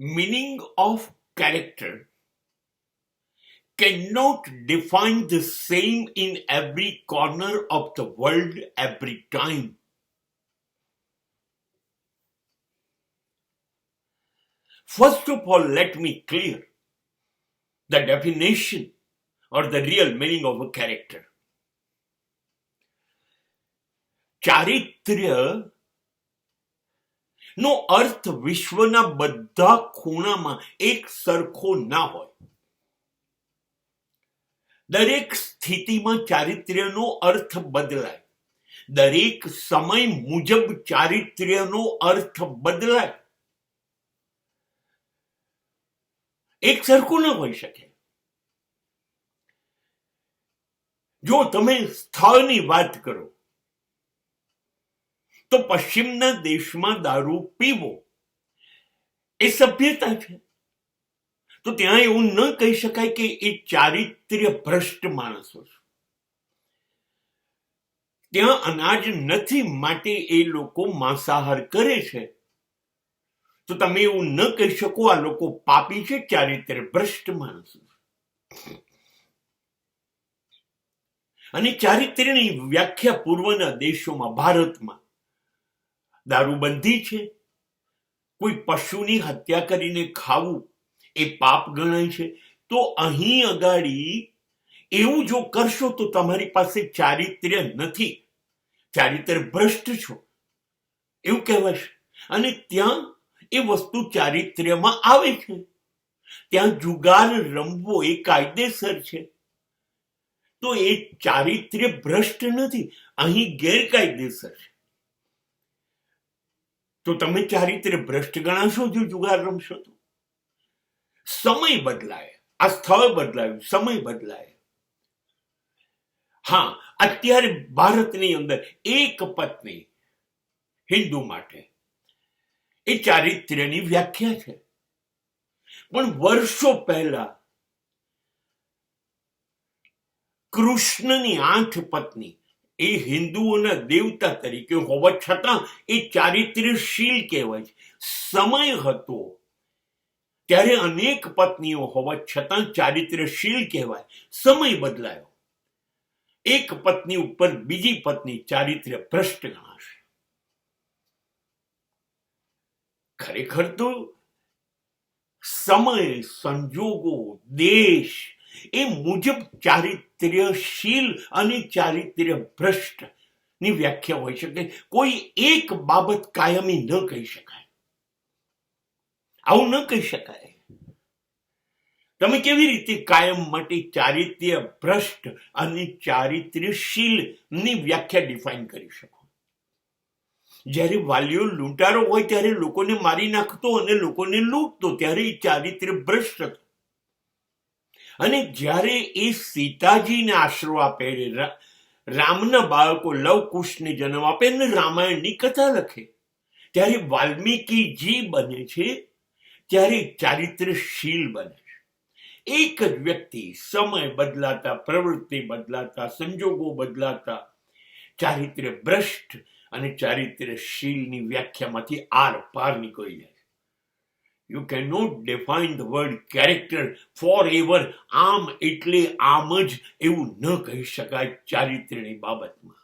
meaning of character cannot define the same in every corner of the world every time. First of all, let me clear the definition or the real meaning of a character. ચારિત્ર્ય નો અર્થ વિશ્વના બધા ખૂણામાં એક સરખો ના હોય. દરેક સ્થિતિમાં ચારિત્ર્યનો અર્થ બદલાય. દરેક સમય મુજબ ચારિત્ર્યનો અર્થ બદલાય. એક સરખું ન હોઈ શકે. જો તમે સ્થળની વાત કરો તો પશ્ચિમના દેશમાં દારૂ પીવો એ સભ્યતા છે. તો ત્યાં એવું ન કહી શકાય કે એ ચારિત્ર્ય ભ્રષ્ટ માણસો છે. ત્યાં અનાજ નથી માટે એ લોકો માંસાહાર કરે છે. તો તમે એવું ન કહી શકો આ લોકો પાપી છે, ચારિત્ર્ય ભ્રષ્ટ માણસો છે. અને ચારિત્ર્યની વ્યાખ્યા પૂર્વના દેશોમાં, ભારતમાં દારૂબંધી છે. કોઈ પશુની હત્યા કરીને ખાવું એ પાપ ગણાય છે. તો અહીં અગાડી એવું જો કરશો તો તમારી પાસે ચારિત્ર્ય નથી, ચારિત્ર્ય ભ્રષ્ટ છો એવું કહેવાશે. અને ત્યાં એ વસ્તુ ચારિત્ર્યમાં આવે છે. ત્યાં જુગાર રમવો એ કાયદેસર છે. તો એ ચારિત્ર્ય ભ્રષ્ટ નથી, અહીં ગેરકાયદેસર છે. તો તમે ચારિત્ર્ય ભ્રષ્ટ ગણાશો જો જુગાર રમશો તો? સમય બદલાય, આ સ્થળ બદલાયું, સમય બદલાય. હા, અત્યારે ભારતની અંદર એક પત્ની હિન્દુ માટે એ ચારિત્ર્યની વ્યાખ્યા છે. પણ વર્ષો પહેલા કૃષ્ણની 8 પત્ની એ હિન્દુઓના દેવતા તરીકે હોવા છતાં એ ચારિત્ર્યશીલ કહેવાય છે. સમય હતો ત્યારે અનેક પત્નીઓ હોવા છતાં ચારિત્ર્યશીલ કહેવાય. સમય બદલાયો, એક પત્ની ઉપર બીજી પત્ની ચારિત્ર્ય ભ્રષ્ટ ગણાશે. ખરેખર તો સમય, સંજોગો, દેશ એ મુજબ ચારિત્ર્યશીલ અને ચારિત્ર્ય ભ્રષ્ટ ની વ્યાખ્યા હોઈ શકે. કોઈ એક બાબત કાયમી ન કહી શકાય. આવું ન કહી શકાય. તમે કેવી રીતે કાયમ માટે ચારિત્ર્ય ભ્રષ્ટ અને ચારિત્ર્યશીલ ની વ્યાખ્યા ડિફાઇન કરી શકો? જ્યારે વાલીઓ લૂંટારો હોય ત્યારે લોકોને મારી નાખતો અને લોકોને લૂંટતો, ત્યારે એ ચારિત્ર્ય ભ્રષ્ટ હતો. અને જ્યારે એ સીતાજીને આશરો આપે, રામના બાળકો લવકુશને જન્મ આપે અને રામાયણની કથા લખે, ત્યારે વાલ્મીકીજી બને છે, ત્યારે ચારિત્ર્યશીલ બને છે. એક જ વ્યક્તિ સમય બદલાતા, પ્રવૃત્તિ બદલાતા, સંજોગો બદલાતા ચારિત્ર્ય ભ્રષ્ટ અને ચારિત્ર્યશીલની વ્યાખ્યામાંથી આર પાર નીકળી જાય. You cannot define the word character forever. આમ એટલે આમ જ એવું ન કહી શકાય ચારિત્ર્યની બાબતમાં.